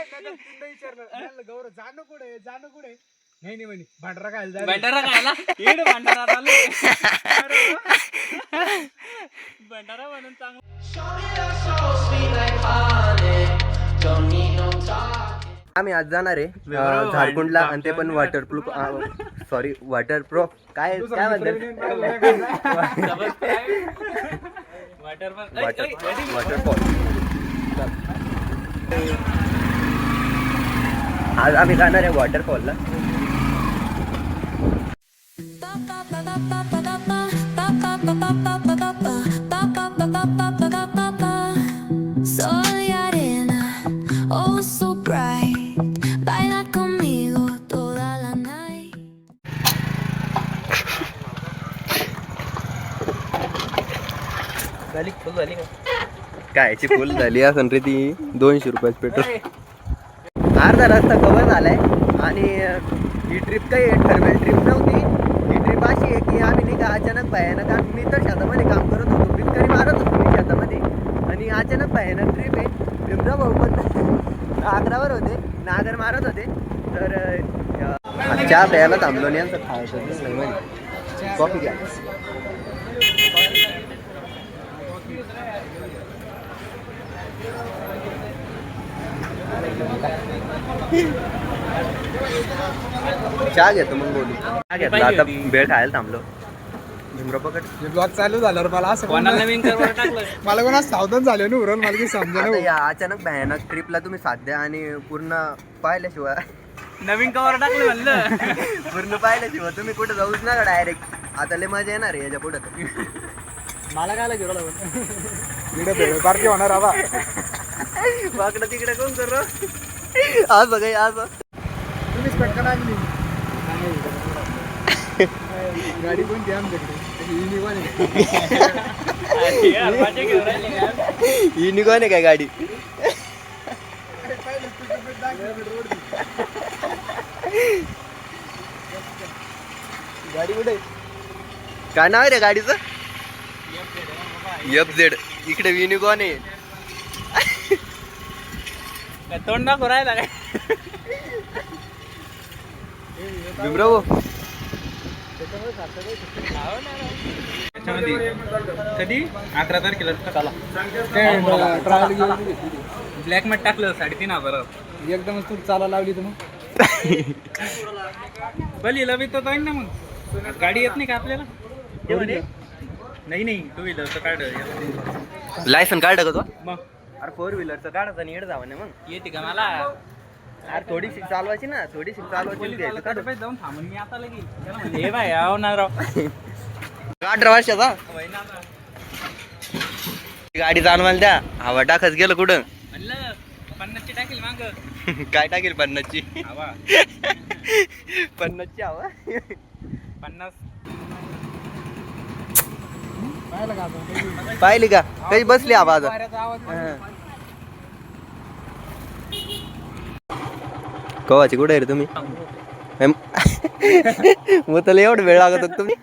विचारलं गौरव जाणं कुठे नाही नाही म्हणे भांडरा खायला भंडारा म्हणून चांगलं. आम्ही आज जाणार आहे झारखंडला आणि ते पण वॉटरप्रूफ काय वॉटरफॉल. आज आम्ही जाणार आहे वॉटरफॉलला. Sol y arena, oh so bright, baila conmigo toda la night. कायची फुल झाली असन रे ती. 200 रुपयाच पेट्रोल. अर्धा रस्ता कव्हर झालाय आणि ही ट्रिप काही ठरवेल ट्रिप नव्हती. ही ट्रिप अशी आहे की आम्ही नाही का अचानक भयानक मी तर शेतामध्ये काम करत होतो. पिचकारी मारत होतो मी शेतामध्ये आणि अचानक भयानक ट्रिप आहे. भीमराव भाऊ पण नागरावर होते, नागर मारत होते. तर चहा प्यायला थांबलो नाही. यांचं खायचं नाही. कॉफी घ्या. चहा घेतो मग बोलू. चहा घेतला आता बेळ खायला थांबलो. भीमराव पकड. ब्लॉग चालू झाल्यावर मला असं नवीन करवर टाकलं. मला कोणा सावधान झाले ना उरण मला काही समजा आता या अचानक भयानक ट्रिपला तुम्ही साथ द्या आणि पूर्ण पाहिल्याशिवाय नवीन कवर टाकलं म्हणलं. पूर्ण पाहिल्याशिवाय तुम्ही कुठे जाऊच नका डायरेक्ट. आता लय मजा येणार आहे याच्या पुढे. मला काय लागेल तिकडे भेळ पार्टी होणार आबा. वाकडं तिकडे कोण कर आज बघा आज तुम्हीच पटकन आणली गाडी कोणती आमच्याकडे ही निघाली आहे काय गाडी. गाडी कुठे काय नाव आहे रे गाडीचं. FZ. इकडे युनिकॉर्न आहे. तोंड दाखव राहिला काय. भीमराव कधी 11 तारखेला आला. ट्रायल घेऊन ब्लॅक मॅट टाकलं 3,500. एकदमच तू चाला लावली तर मग बलीला बी तो जाईन ना मग. गाडी येत नाही का आपल्याला. नाही 2 व्हीलरचं काढ. लायसन काढ का तो. मग अरे 4 व्हीलरचं काढायचं आणि येड जावं ना मग. येते का मला. अरे थोडीशी चालवायची ना. थोडीशी चालवायची घ्यायचं काढ. जाऊन थांबून मी आता लगेच हे बाय आव ना राव. 18 वर्षाचा गाडी चालवायला द्या. हवा टाकच गेलं कुठं. म्हणलं 50ची टाकेल माग. काय टाकेल 50ची. हवा 50ची हवा. 50. पाहिली का काही बसली आवाज. कवाची कुठे रे तुम्ही. मग त्याला एवढं वेळ लागत होता तुम्ही.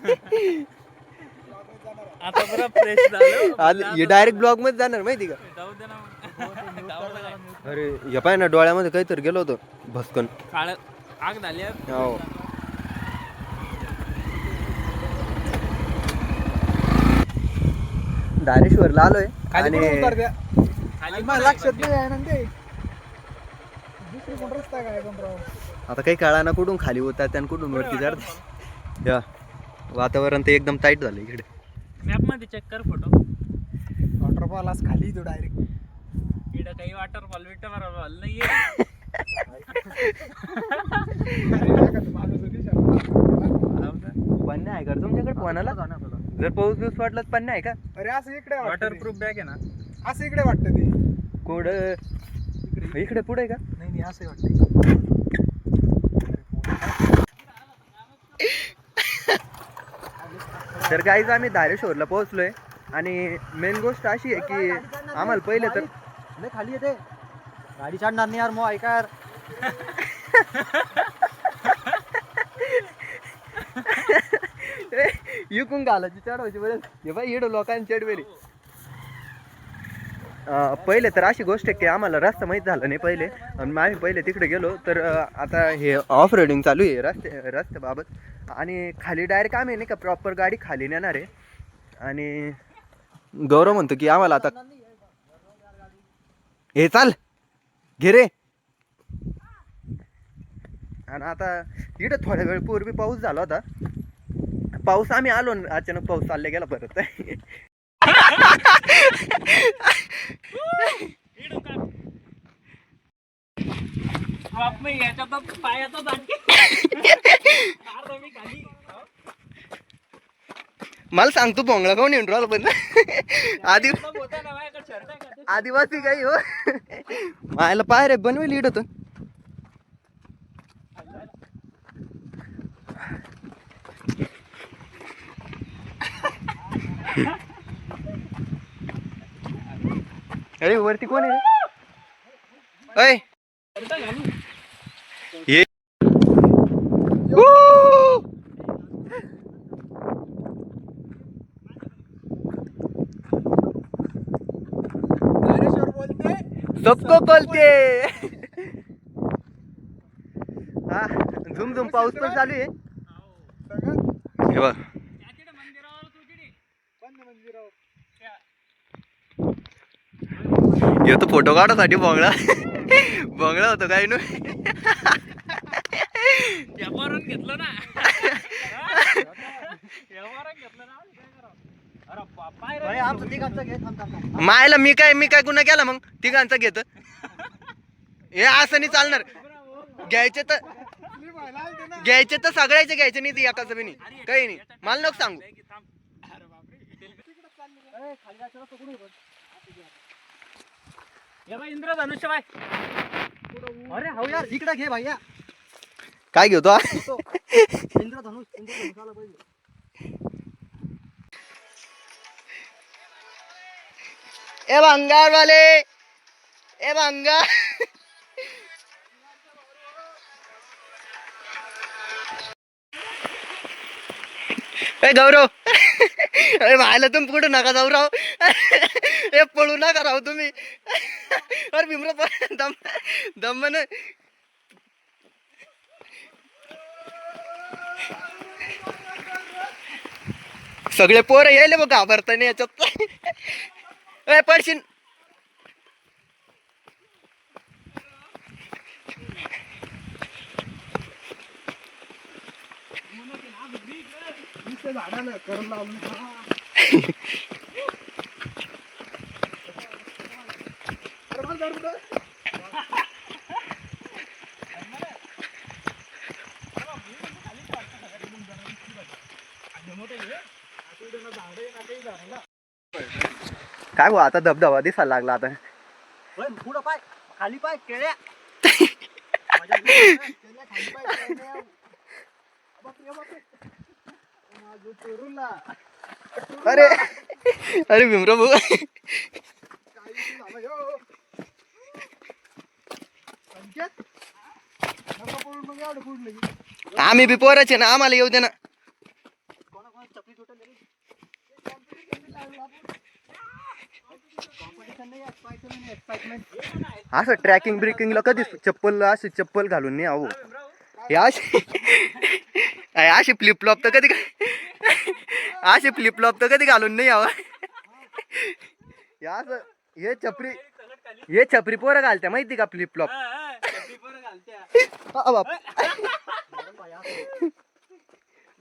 आता बरं फ्रेश झालं. डायरेक्ट ब्लॉग मध्ये जाणार माहिती का. जाऊ दे ना. अरे हे पाय ना डोळ्यामध्ये काहीतरी गेलो होतो भस्कन. काळ आग झाली. हो धारेश्वरला आलोय आणि लक्षात नाही आहे ना ते दुसरी कोण रस्ता काय पण राव. आता काही काळाना कुठून खाली होतात आणि कुठून वरती चढतात. या वातावरण ते एकदम टाईट झालं इकडे. मॅप मध्ये चेक कर फोटो. वॉटरफॉल आज खाली तो डायरेक्ट. इकडं काही वॉटरफॉल बिटरफॉल नाहीये. पन्ने आहे का तुमच्याकडे पोहण्याला. जर पाऊस दिवस वाटला तर पन्ने आहे का. अरे असं इकडे वॉटरप्रूफ बॅग आहे ना. असं इकडे वाटतं ते. कोड इकडे पुढे का. नाही असं वाटतं. तर काहीच आम्ही धारेश्वरला पोहोचलोय आणि मेन गोष्ट अशी आहे की आम्हाला पहिले तर खाली येते गाडी चढणार नाही यार. मग ऐका यार. युकून घालायची चढवायची बरं. हे बाई इडो लोकांनी चढवेली. पहिले तर अशी गोष्ट आहे की आम्हाला रस्ता माहीत झाला नाही पहिले, आणि आम्ही पहिले तिकडे गेलो तर आता हे ऑफ रोडिंग चालू आहे रस्त्याबाबत, आणि खाली डायरेक्ट आम्ही नाही का प्रॉपर गाडी खाली नेणार आहे. आणि गौरव म्हणतो की आम्हाला आता हे चाल घे रे. आणि आता इकडे थोड्या वेळ पूर्वी पाऊस झाला होता. पाऊस आम्ही आलो न अचानक पाऊस चालले गेला परत. मला सांगतो भोंगळा कोण येऊन राहिला पण आदिवासी काही हो मायला पाय रे बनवेल इड होत. अरे वरती कोण आहे रे? ये सबको बोलते. हा झुम झुम पाऊस पण चालू आहे. हे बघ ये तो फोटो काढासाठी भोंगळा भोंगळा होतो काय नु घेतलं ना. मायला मी काय गुन्हा केला मग तिघांचा घेत. हे असं नाही चालणार. घ्यायचे तर सगळ्याचे घ्यायचे नाही, ती एकाच बी नाही काही नाही. मला नको सांगू. इंद्रधनुष्य बाय. अरे हो यार इकडे घे भैया. काय घेतो इंद्रधनुष आला पाहिजे. ए भंगार वाले, ए भंगार. ए गौरव अरे व्हायला तुम्ही कुठं नका जाऊ राव. ए पळू नका राव तुम्ही. अरे भीमरा दम दम न. सगळे पोरं यायले बघ घाबरताना याच्यात. ए पडशीन. झाडाला करून लावून काय भाऊ आता धबधबा दिसायला लागला आता. पुढं पाय खाली पाय केळ्या. अरे अरे भीमराव भाऊ आम्ही बी पोराचे ना, आम्हाला येऊ दे ना. असं ट्रॅकिंग ब्रेकिंगला कधी चप्पल घालून नाही आहो. अशी फ्लिपफ्लॉप तर कधी घालून नाही आहो. हे छपरी पोरं घालत्या माहिती का फ्लिपफ्लॉप.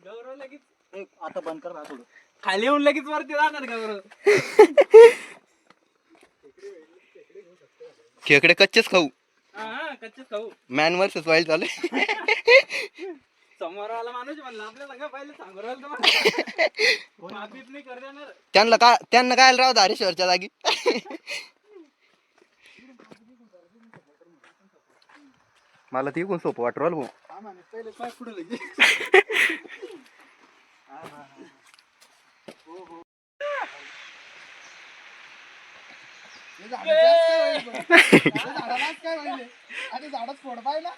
गौरव लगेच आता बंद कर ना थोडं. खाली येऊन लगेच वरती जाणार गौरव. खेकडे कच्चेच खाऊ. कच्चे खाऊ. मॅन वर्सेस वाईल्ड चालू. समोर आला माणूस म्हणला आपल्याला का पहिले सांगू राहिलं नाही कर देणार. त्यांना काय राव धारेश्वरच्या जागी. मला ती कोण सोपं वाटू राहिलं भाऊ. पाय पुढे लगे. झाडच फोड पाहिला.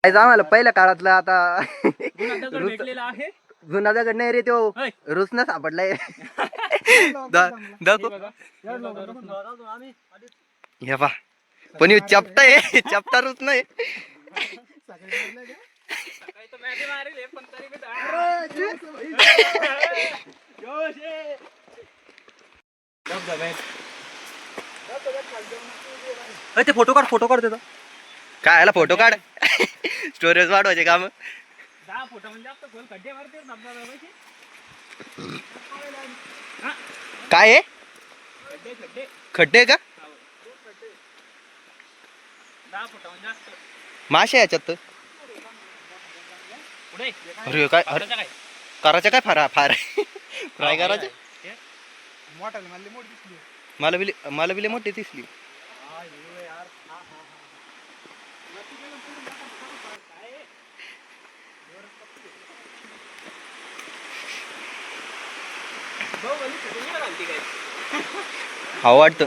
आम्हाला पहिल्या काळातलं आता भेटलेला आहे. जुना दगड नाही रे तो होय. रुसना सापडलाय दाखव हे पा पण चपटा आहे चपटा रुच नाही सकाळी तर मॅच मारेल पण तरी बी ते फोटो काढ त्याचा काय याला फोटो काढ स्टोरेज वाढवायचे काम 10 फुटा म्हणजे आता खोल खड्डे मारते धबधबा काय आहे खड्डे खड्डे खड्डे का 10 फुटा म्हणजे जास्त मासे याच्यात पुढे अरे काय अरे काय करायचं काय फार फ्राय करायचं मोठा मला मोठी दिसली मला बिले मोठी दिसली हा वाटतं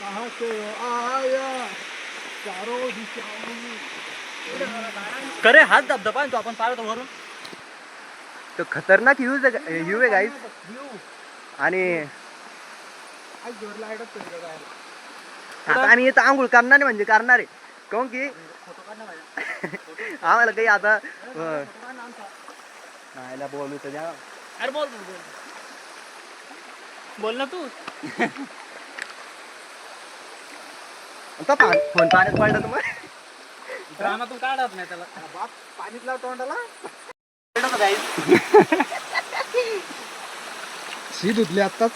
कहाँ से आया चारों दिशाओं में करे हात धबधबा तो आपण पाहतो वरून तो खतरनाक व्ह्यू आहे गाईस आणि आज जोर लाईटच तुझ्या जायला आता आम्ही इथं आंघोळ करणार म्हणजे करणार आहे काऊन की आम्हाला काही आता नाहीला बोलू तर द्या अरे बोल बोल ना तू फोन पाण्यात पडला तुम्हाला ड्रामातून काढत नाही त्याला बाप पाणीत लाव तोंडाला शी धुतली आत्ताच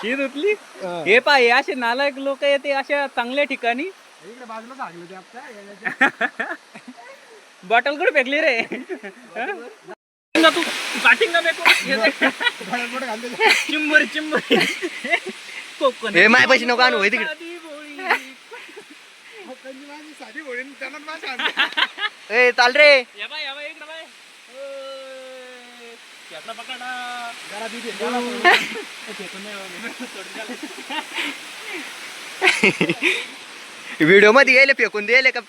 शी धुतली हे पाय असे नालायक लोक येते अशा चांगल्या ठिकाणी इकडे बाजूला सांगलं ते आपल्या बॉटल कुठे फेकली रे तू पाटिंग चिंबर चिंबर कोकण हे माय पैसे नको आणू होय तिकडे साधी होळी त्यांना माझ्या आणलं. ए चाल रे या बाय इकडे बाय त्यातला पकडा जरा दिदी व्हिडिओ मध्ये गेले फेकून दिले का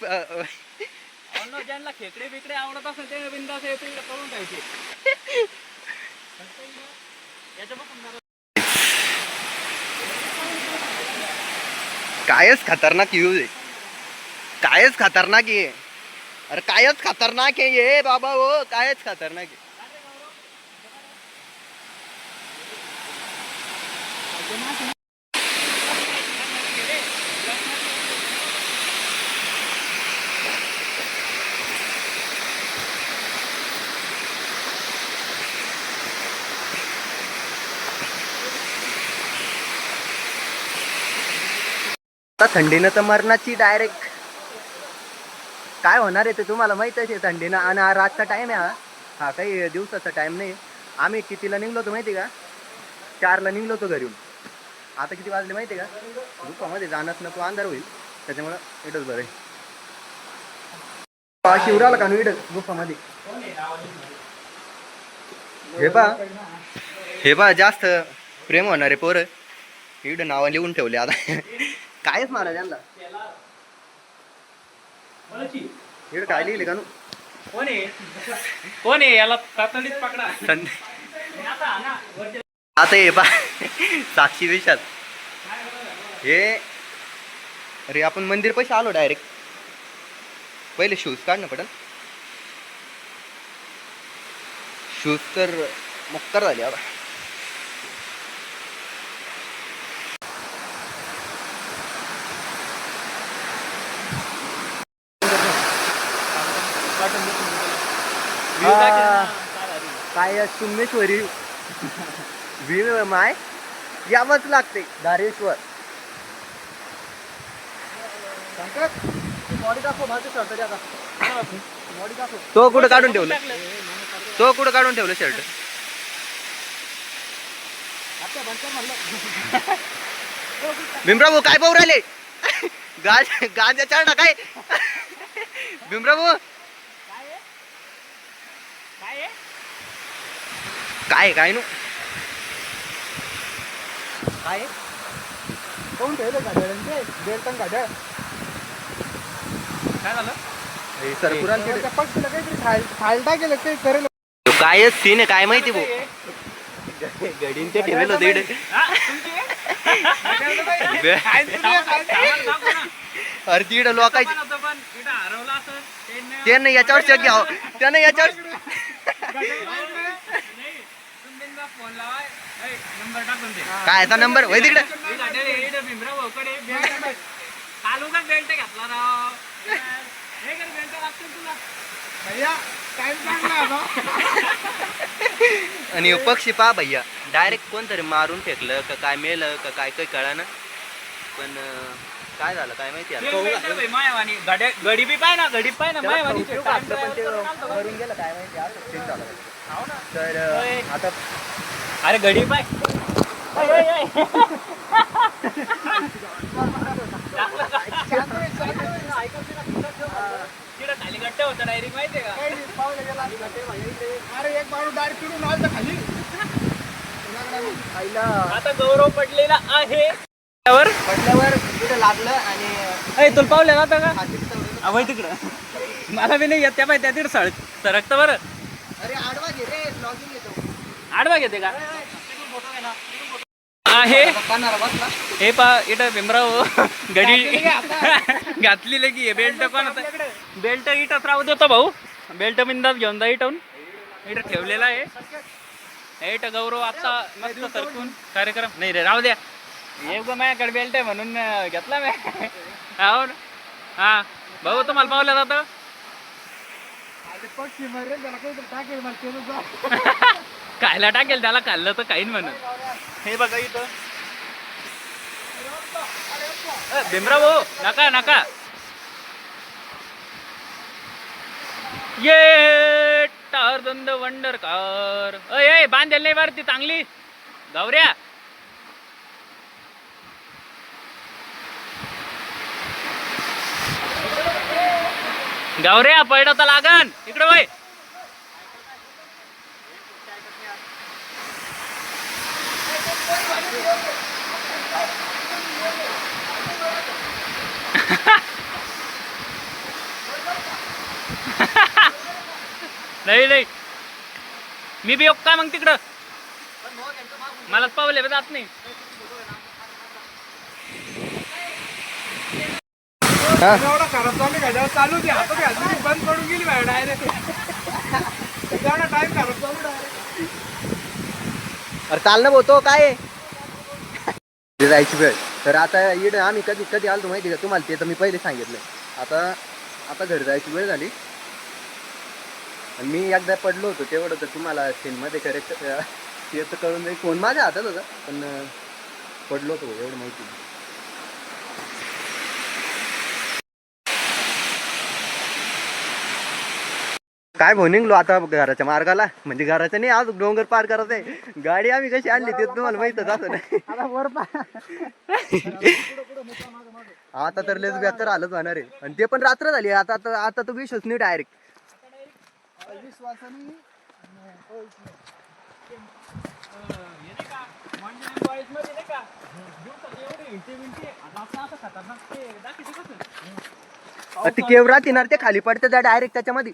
ज्यांना खेकडे बिकडे आवडत असेल ते बिंदास येतो इकडे करून ठेवायचे कायच खतरनाक यूज आहे कायच खतरनाक आहे अरे कायच खतरनाक आहे ये बाबा हो कायच खतरनाक आहे आता थंडीनं तर मरणाची डायरेक्ट काय होणार आहे ते तुम्हाला माहितच आहे थंडीनं आणि हा रातचा टाइम आहे हा काही दिवसाचा टाइम नाही आम्ही कितीला निघलो होतो माहिती का 4ला निघलो होतो घरून आता किती वाजले माहिती का दुपामध्ये जाणंच नको अंधार होईल त्याच्यामुळं इथंच बरं आहे शिवराला का इथं गुफामध्ये हे पा जास्त प्रेम होणार आहे पोरं इकडं नावं लिहून ठेवले आता कायच मारा त्यांना इकडं काय लिहिले का नू कोण आहे याला तातडीत पकडा आता हे पा साक्षी विषात हे अरे आपण मंदिर पैसे आलो डायरेक्ट पहिले शूज काढणं पडेल शूज तर मक्कर झाले आता काय सुमेश्वरी व्ह्यू माय यावंच लागते धारेश्वर तो कुठं काढून ठेवलं शर्ट भीमराव काय पाहू राहिले गांजा चढ काय भीमराव काय नु काय कोण ठेवलं गाड्यांचे 1.5 टन गाड्या काय झालं सरपुराल तिकडे. त्या पक्षीला काहीतरी खायला टाकेल काही करेल. तो काय सीन आहे काय माहिती भाऊ. गडीन ते ठेवेल होते इकडे. अरे तिकडे लोकांची त्यानं याच्यावर शक घ्यावं. त्यानं याच्यावर काय याचा नंबर होय तिकडे. आणि पक्षी पहा भैया डायरेक्ट कोणतरी मारून फेकलं का काय मेलं का काय काही कळा ना. पण काय झालं काय माहिती गडी बी पाय ना गडी पाय ना मरून गेलं काय माहिती सीन झालं. तर आता अरे गडी पाय खाली गट्टे होता डायरेक्ट माहितीये का. अरे एक माणूस डायरेक्ट चिडून आलता खाली. आता गौरव पडलेला आहे पडल्यावर तिथे लागलं आणि तुला पावलं ना का हातीत वय तिकडं मला बी नाही येत त्या पाहिजे तिकडं सरकत बरं. अरे आडवा घे रे ब्लॉगिंग येतो. आडवा घेते का आहे हे पा इथं भीमराव गडी घातली लगी बेल्ट कोण होता. बेल्ट इथंच राहू देतो भाऊ. बेल्ट बिंदात घेऊन जा इथून इथं ठेवलेला आहे. इथं गौरव आता मस्त सरकून कार्यक्रम नाही रे राहू द्या. एक माझ्याकडे बेल्ट आहे म्हणून घेतला मी. हो हा भाऊ तुम्हाला पावलं जातं. पक्षी मरेल त्याला काहीतरी टाकेल मला ते खायला टाकेल त्याला खाल्लं तर काही म्हणून. हे बघा इथं भीमराव भाऊ नका नका ये टारदंड वंडर कार अय बांधेल नाही बरं ती चांगली गौऱ्या. गौऱ्या पडलं तर लागन इकडे वय. नाही नाही मी बी येऊ काय मग तिकडं. मलाच पावले जात नाही. एवढा खराब चालू घ्यायला चालू दे आता घ्यायला बंद पडून गेली बाहेर डायरेक्ट. तेवढा टाइम खराब चालू डायरेक्ट. अरे चालणं होतो काय जायची वेळ. तर आता इकडे आम्ही कधी कधी आलो माहिती का तुम्हाला ते तर मी पहिले सांगितलं. आता घरी जायची वेळ झाली. मी एकदा पडलो होतो तेवढं तर तुम्हाला सीनमध्ये करेक्ट ते तर कळून जाईल. फोन माझ्या हातात होता पण पडलो होतो एवढं माहिती. काय भाऊ निघलो आता घराच्या मार्गाला. म्हणजे घराच्या नाही आज डोंगर पार करत आहे. गाडी आम्ही कशी आणली ते तुम्हाला माहितच असं नाही. आता तर लेच बेकार आलंच होणार आहे. आणि ते पण रात्र झाली. आता आता तो विश्वास नाही डायरेक्ट ती केव राहते ना ते खाली पडते त्या डायरेक्ट त्याच्यामध्ये.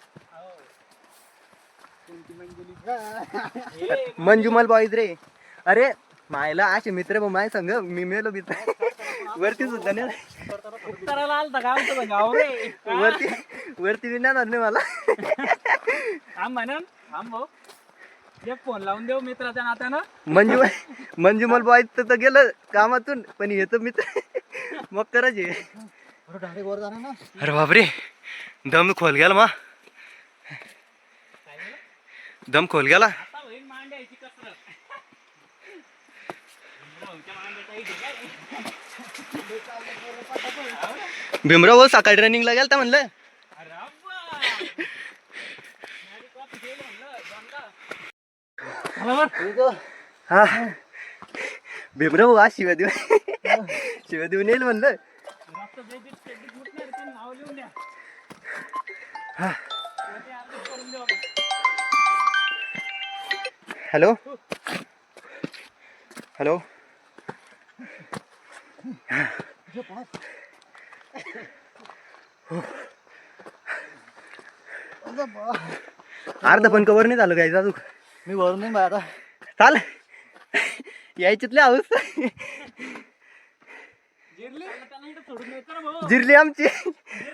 मंजुमल बॉईज रे. अरे मायला असे मित्र माय संग मी मेलो मित्र वरती सुद्धा नाही वरती विणार नाही मला. थांब म्हणून थांब भाऊ एक फोन लावून देऊ मित्राच्या नात्यानं. मंजुमल बॉईज तर गेलं कामातून पण हे तर मित्र मग करायचे. अरे बापरे दम खोल गेला मा. दम खोल गेला. भीमराव भाऊ सकाळी रनिंगला गेलता म्हणलं. हा भीमराव आज शिव्या देऊन येईल म्हणलं. हॅलो हॅलो अर्ध पण कवर नाही झालं काय अजून. मी वरून नाही आता चाल यायच्यातली अवस्था जिरली आमची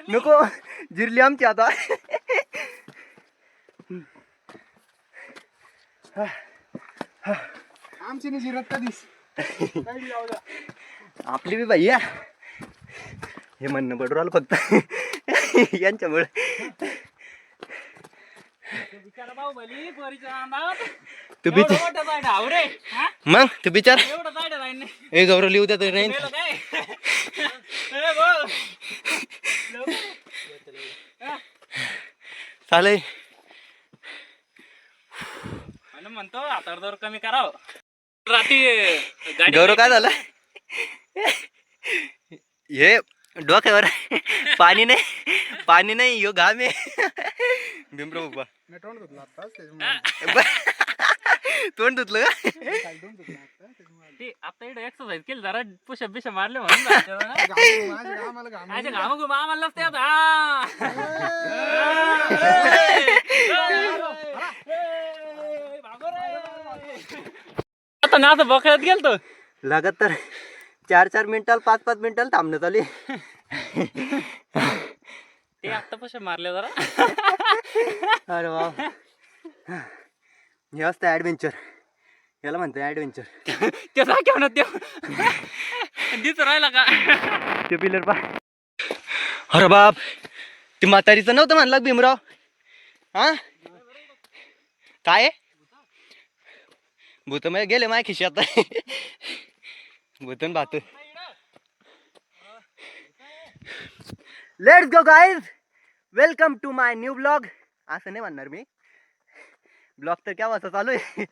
नको जिरली आमची आता. आमची नाही जिरत कधीच. आपली बी बाई या हे म्हणणं पडू राहिलं फक्त यांच्यामुळे. तू मग तू बिचार हे गौरव लिहू द्या नाही चालेल. म्हणतो आता कमी करावं. रात्री गौरव काय झालं हे डोक्यावर पाणी नाही यो घाम आहे. भीमराव बाबा मी तोंड धुतलं आताच तोंड धुतलं का? ते आता इकडे एक्सरसाइज केली जरा पुशअप बिशप मारले म्हणून आम्हाला ते आता ना आता बकळ्यात गेलतो लगातार 4-4 मिनिटाला 5-5 मिनिटाला थांबणं चालू आहे. ते आता पुशअप मारले जरा. अरे वा हे असतं ऍडव्हेंचर याला म्हणतो ऍडव्हेंचर. ते दाखव ना ते दिस राहिला का ते पिलर पा. अरे बाप ते म्हातारीचं नव्हतं म्हणलं भीमराव. हा काय भूत मग गेले माझ्या खिशात भूतन भात. Let's go guys welcome to my new blog. असं नाही म्हणणार मी ब्लॉग तर क्या वाजता चालू आहे.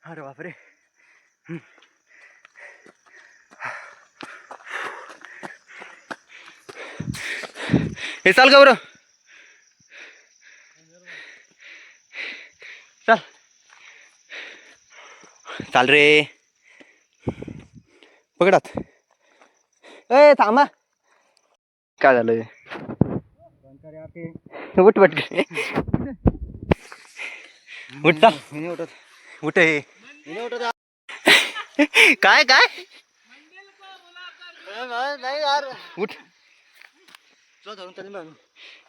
अरे बापरे हे चाल गौरव चल चाल रे पकडात. ए थांबा काय झालं उठ पट उठता उठ हे काय काय उठ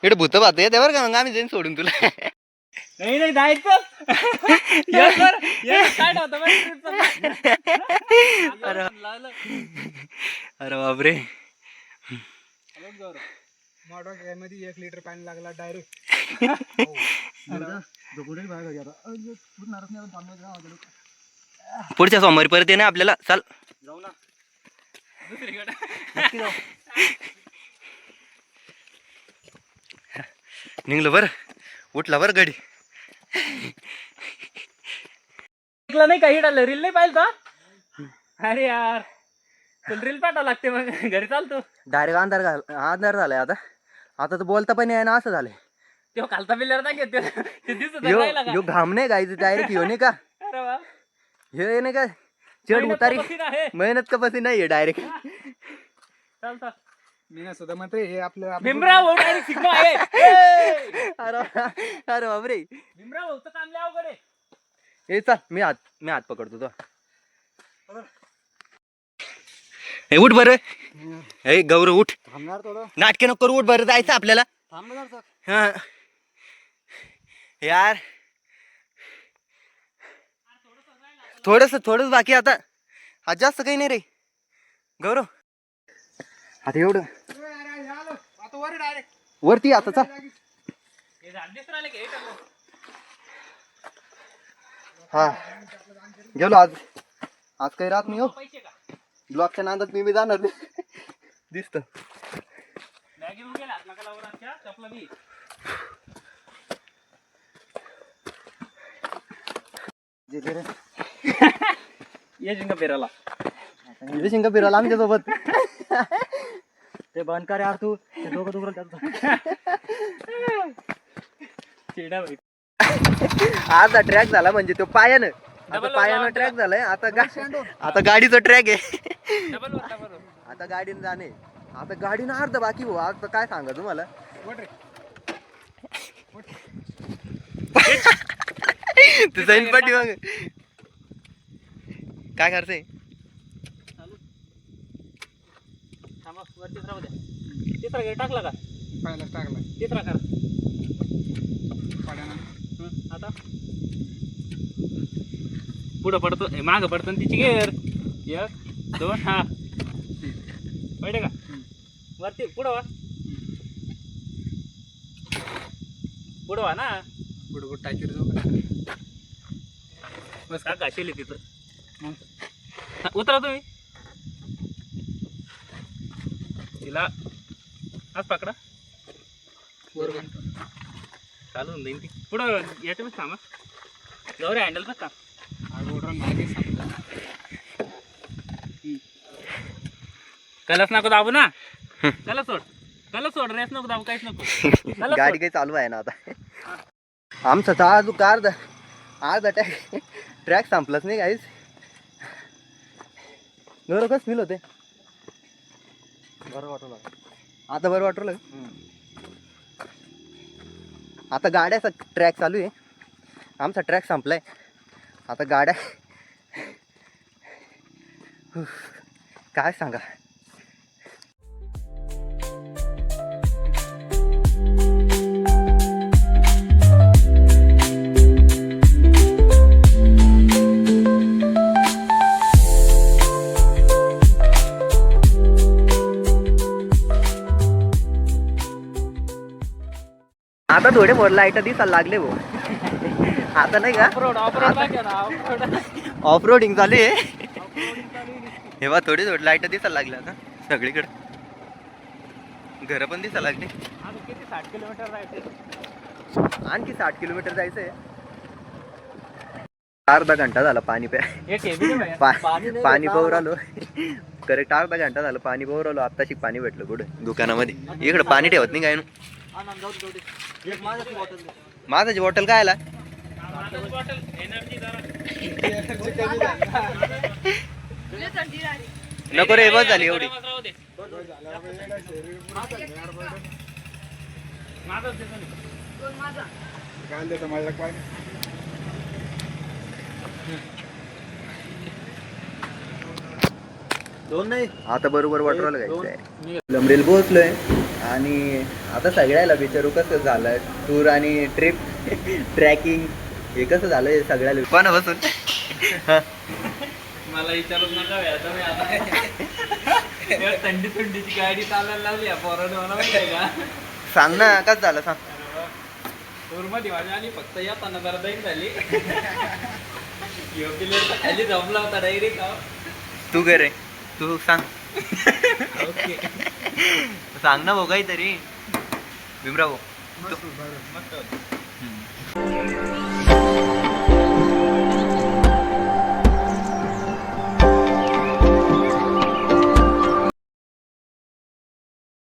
इकडे भूत पाहत येते बरं का. मग आम्ही जाईन सोडून तुला. नाही जायचं अरे बापरे मध्ये 1 लिटर पाणी लागला डायरेक्ट. पुढच्या सोमवारी परत ये ना आपल्याला. चाल जाऊ ना निघलं बर उठला बर गाडी. नाही काही रील नाही पाहिलं का. अरे यार तुला रील पाठवा लागते मग घरी चालतो. डायरेक्ट अंधार झालाय आता. आता तर बोलता पण आहे ना असं झालंय. तेव्हा खालता बिल्लर नाही घेत ते दिसत राहिला का. यो घाम नाही गायचं डायरेक्ट यो नाही का. अरे वा हे नाही का चढ उतारी मेहनत का पसी नाही डायरेक्ट. चालतं मी ना सुद्धा म्हणते हे आपलं भीमराव डायरेक्ट सिग्मा आहे. अरे बापरे भीमराव होतं काम लय अवघड आहे. हे चाल मी हात पकडतो तो. हे उठ बरं. हे गौरव उठ. थांबणार थोडं नाटके नको करू. उठ बरं जायचं आपल्याला. थांबणार हा यार थोडंच बाकी आता. आज जास्त काही नाही रे गौरव. आता एवढं आता वर डायरेक्ट वरती आता चाल. हे झाड दिसत राहिले की हा गेलो आज काही राहत नाही हो. पैसे का ब्लॉकच्या नांदात मी बी जाणार दिसत. बॅग घेऊन गेला नका लावून आजच्या चपला बी. ये जिंका पेराला शिंग फिरायला आमच्या सोबत. ते बंद कर यार तू ते दोघं चिडा भाई. आज ट्रॅक झाला म्हणजे तो पायानं. आता पायानं ट्रॅक झालाय. आता गाडीचा ट्रॅक आहे. आता गाडीनं जाणे. आता गाडीनं अर्ध बाकी हो. आता काय सांगा तुम्हाला. तू जाईन पाठी मग काय करते थांबा वरतीच राहू द्या. तिसरा गेट टाकला का? पहिलाच टाकला तिसरा कर. आता पुढं पडतो मागं पडतो आणि तिची गेअर 1 2 हा पडे का वरती पुढं वा पुढं वा ना बुडबुड टाकीर जाऊ बस का घाशेली तिथं हा, उतरा तुम्ही तिला आज पकडा बरोबर चालून जाईन ती पुढं याच्यामध्ये थांबा जाऊ रे हँडल का अगोदर मागे सांगतो कलच नको दाबू ना कलच सोड रेस नको दाबू काहीच नको कलच गाडी सोड. काही चालू आहे ना आता आमचा तर आज अर्धा ट्रॅक संपलाच नाही काहीच बरं कसं फील होते बरं वाटलं आता बरं वाटलं आता गाड्याचा ट्रॅक चालू आहे आमचा ट्रॅक संपलाय आता गाड्या काय सांगा आता थोडे मोर लाईट दिसायला लागले भाऊ आता नाही का ऑफ रोडिंग चालू आहे हे बा थोडी लाईट दिसायला लागल्या आता सगळीकडे घर पण दिसायला लागले किती 60 किलोमीटर राहायचे आणखी 60 किलोमीटर जायचंय अर्धा घंटा झाला पाणी पाणी पाहू आलो करेक्ट अर्धा घंटा झाला पाणी पाहू आलो आत्ताशी पाणी भेटलं कुठे दुकानामध्ये इकडे पाणी ठेवत नाही काय माझाची बॉटल काय आला नको रे बस झाली एवढी काय देतो माझ्या काय दोन नाही आता बरोबर वॉटरला जायचंय लंबरेल पोहोचलोय आणि आता सगळ्याला विचारू कसं झालं टूर आणि ट्रिप ट्रॅकिंग हे कसं झालंय सगळ्याला पण बसून मला विचारूच नका आता मी आता थंडीची गाडी चालायला लागली पोराने मला माहिती आहे का सांग ना कसं झालं सांग टूरमध्ये माझ्या आली फक्त येताना जरा दैन झाली खाली जमला होता डायरेक्ट तू गे रे तू सांग ओके सांग ना भाऊ काहीतरी भीमराव मस्त